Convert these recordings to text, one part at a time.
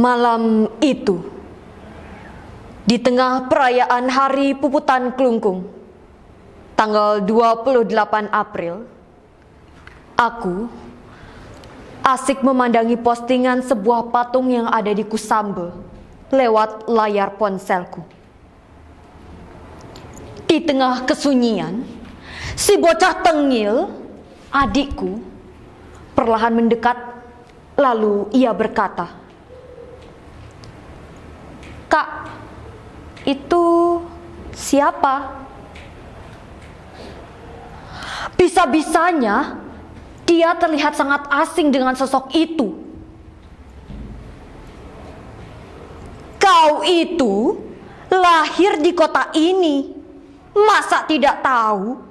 Malam itu, di tengah perayaan Hari Puputan Klungkung, tanggal 28 April, aku asik memandangi postingan sebuah patung yang ada di Kusambe lewat layar ponselku. Di tengah kesunyian, si bocah tengil, adikku, perlahan mendekat, lalu ia berkata, "Kak, itu siapa?" Bisa-bisanya dia terlihat sangat asing dengan sosok itu. "Kau itu lahir di kota ini, masa tidak tahu?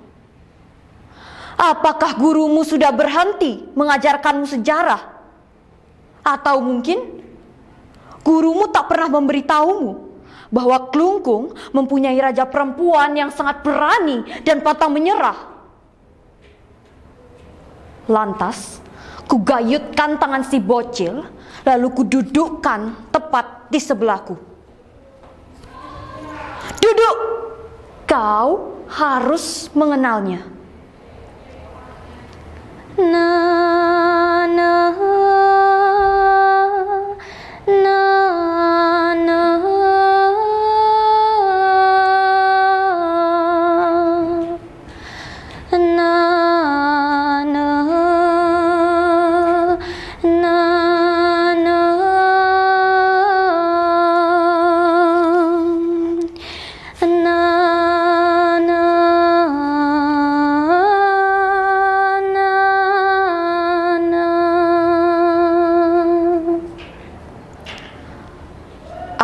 Apakah gurumu sudah berhenti mengajarkanmu sejarah? Atau mungkin gurumu tak pernah memberitahumu bahwa Klungkung mempunyai raja perempuan yang sangat berani dan pantang menyerah?" Lantas, kugayutkan tangan si bocil, lalu kududukkan tepat di sebelahku. "Duduk! Kau harus mengenalnya."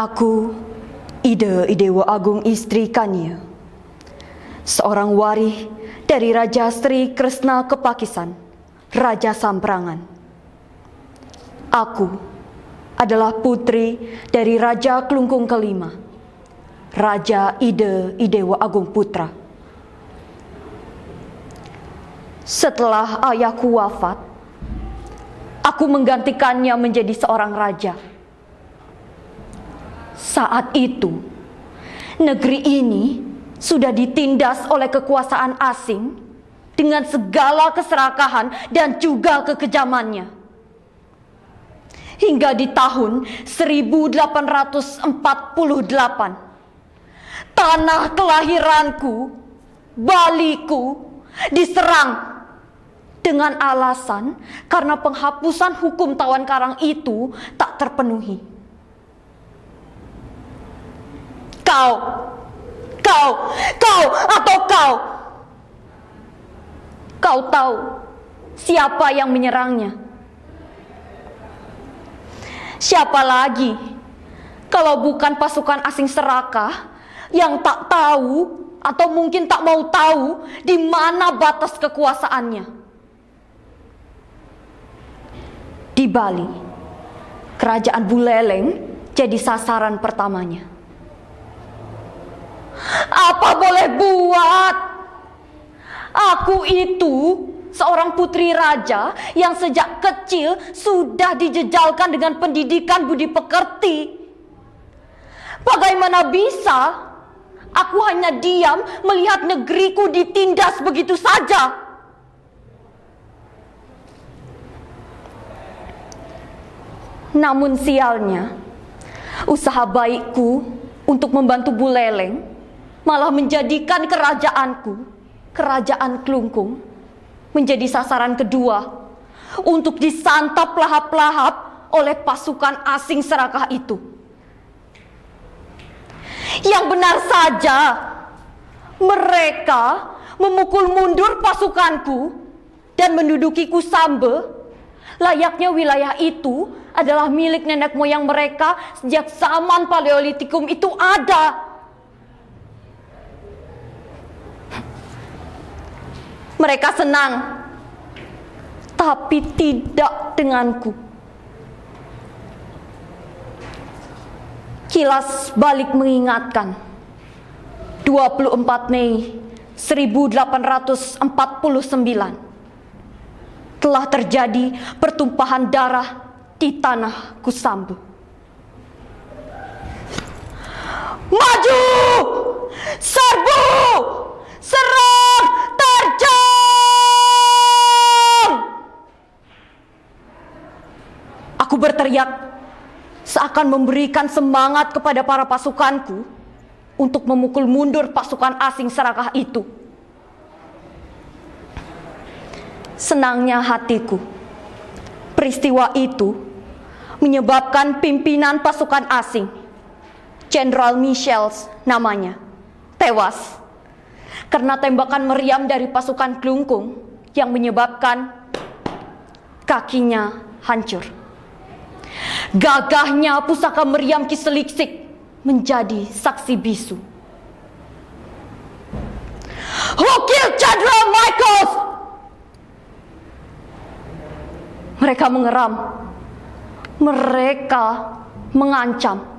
Aku Ida Idewa Agung Istri Kania, seorang warih dari Raja Sri Kresna Kepakisan, Raja Samprangan. Aku adalah putri dari Raja Klungkung kelima, Raja Ida Idewa Agung Putra. Setelah ayahku wafat, aku menggantikannya menjadi seorang raja. Saat itu, negeri ini sudah ditindas oleh kekuasaan asing dengan segala keserakahan dan juga kekejamannya. Hingga di tahun 1848, tanah kelahiranku, Baliku, diserang dengan alasan karena penghapusan hukum tawan karang itu tak terpenuhi. Kau tahu siapa yang menyerangnya? Siapa lagi kalau bukan pasukan asing serakah yang tak tahu atau mungkin tak mau tahu di mana batas kekuasaannya. Di Bali, kerajaan Buleleng jadi sasaran pertamanya. Apa boleh buat? Aku itu seorang putri raja yang sejak kecil sudah dijejalkan dengan pendidikan budi pekerti. Bagaimana bisa aku hanya diam melihat negeriku ditindas begitu saja? Namun sialnya, usaha baikku untuk membantu Buleleng malah menjadikan kerajaanku, Kerajaan Klungkung, menjadi sasaran kedua untuk disantap lahap-lahap oleh pasukan asing serakah itu. Yang benar saja, mereka memukul mundur pasukanku dan menduduki Kusambe, layaknya wilayah itu adalah milik nenek moyang mereka sejak zaman Paleolitikum itu ada. Mereka senang, tapi tidak denganku. Kilas balik mengingatkan, 24 Mei 1849 telah terjadi pertumpahan darah di tanah Kusambe. akan memberikan semangat kepada para pasukanku untuk memukul mundur pasukan asing serakah itu. Senangnya hatiku, peristiwa itu menyebabkan pimpinan pasukan asing, Jenderal Michels namanya, tewas karena tembakan meriam dari pasukan Klungkung yang menyebabkan kakinya hancur. Gagahnya pusaka meriam Ki Seliksik menjadi saksi bisu. Who killed Jenderal Michaels? Mereka mengeram. Mereka mengancam.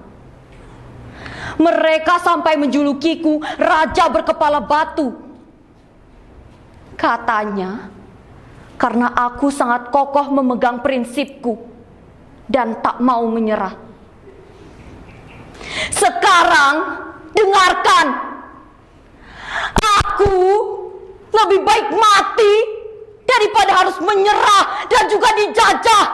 Mereka sampai menjulukiku raja berkepala batu. Katanya, karena aku sangat kokoh memegang prinsipku dan tak mau menyerah. Sekarang, dengarkan. Aku lebih baik mati daripada harus menyerah dan juga dijajah.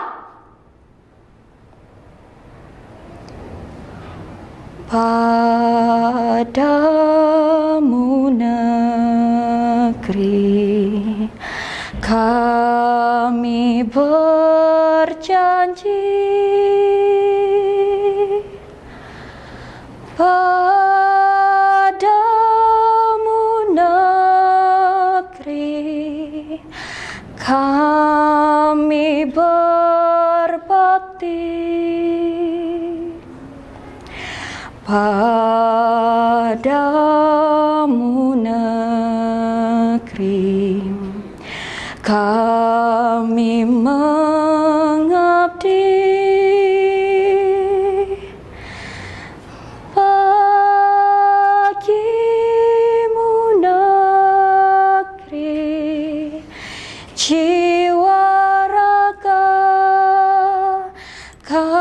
Padamu negeri kami berjanji, padamu negeri kami berbakti, padamu negeri kami mengabdi, bagimu negeri jiwa raga kami.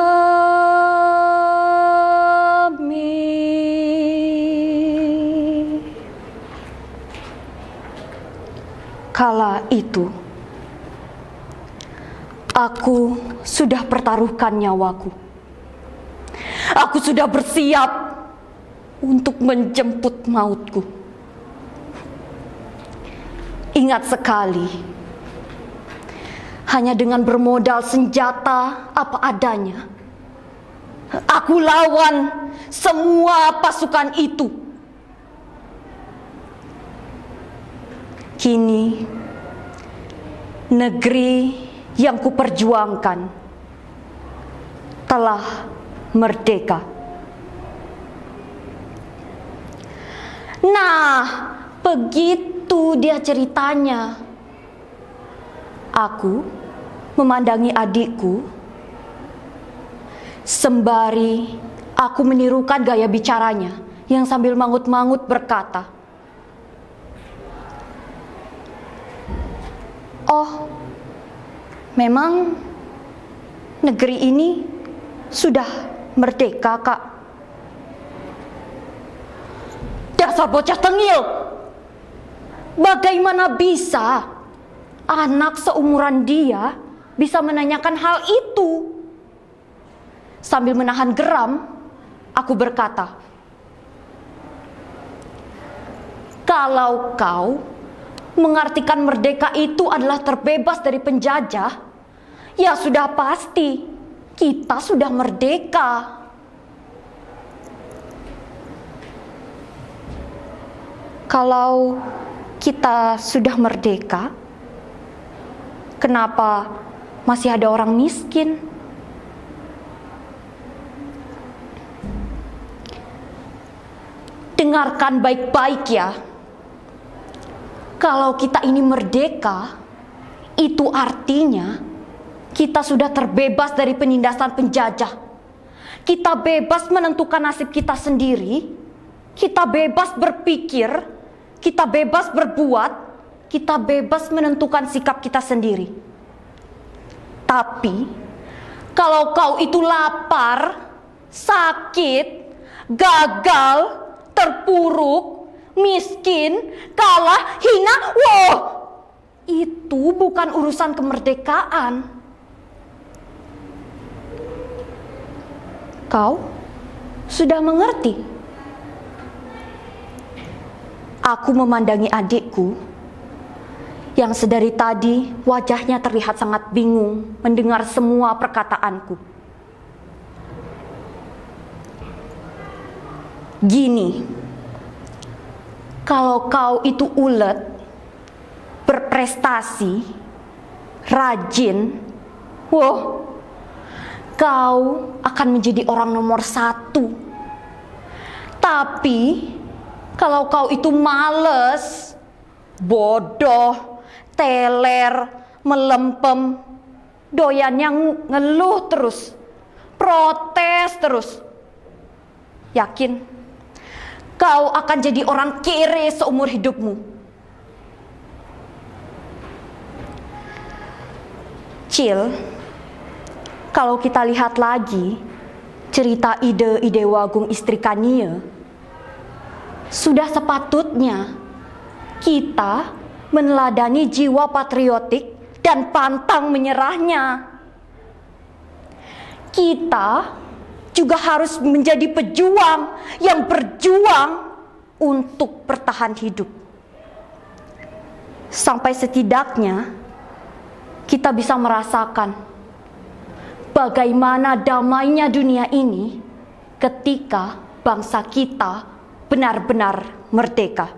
Kala itu aku sudah pertaruhkan nyawaku. Aku sudah bersiap untuk menjemput mautku. Ingat sekali, hanya dengan bermodal senjata apa adanya, aku lawan semua pasukan itu. Kini, negeri yang kuperjuangkan telah merdeka. Nah, begitu dia ceritanya. Aku memandangi adikku, sembari aku menirukan gaya bicaranya yang sambil mangut-mangut berkata, "Oh, memang negeri ini sudah merdeka, Kak." Dasar bocah tengil! Bagaimana bisa anak seumuran dia bisa menanyakan hal itu? Sambil menahan geram, aku berkata, "Kalau kau mengartikan merdeka itu adalah terbebas dari penjajah, ya sudah pasti kita sudah merdeka." Kalau kita sudah merdeka, kenapa masih ada orang miskin? Dengarkan baik-baik ya. Kalau kita ini merdeka, itu artinya kita sudah terbebas dari penindasan penjajah. Kita bebas menentukan nasib kita sendiri. Kita bebas berpikir. Kita bebas berbuat. Kita bebas menentukan sikap kita sendiri. Tapi kalau kau itu lapar, sakit, gagal, terpuruk, miskin, kalah, hina, wow, itu bukan urusan kemerdekaan. Kau sudah mengerti. Aku memandangi adikku yang sedari tadi wajahnya terlihat sangat bingung mendengar semua perkataanku. Gini, kalau kau itu ulet, berprestasi, rajin, kau akan menjadi orang nomor 1. Tapi kalau kau itu males, bodoh, teler, melempem, doyannya ngeluh terus, protes terus, yakin kau akan jadi orang kere seumur hidupmu. Cil, kalau kita lihat lagi cerita ide Wagung Istri Kania, sudah sepatutnya kita meneladani jiwa patriotik dan pantang menyerahnya. Kita juga harus menjadi pejuang yang berjuang untuk bertahan hidup. Sampai setidaknya kita bisa merasakan bagaimana damainya dunia ini ketika bangsa kita benar-benar merdeka.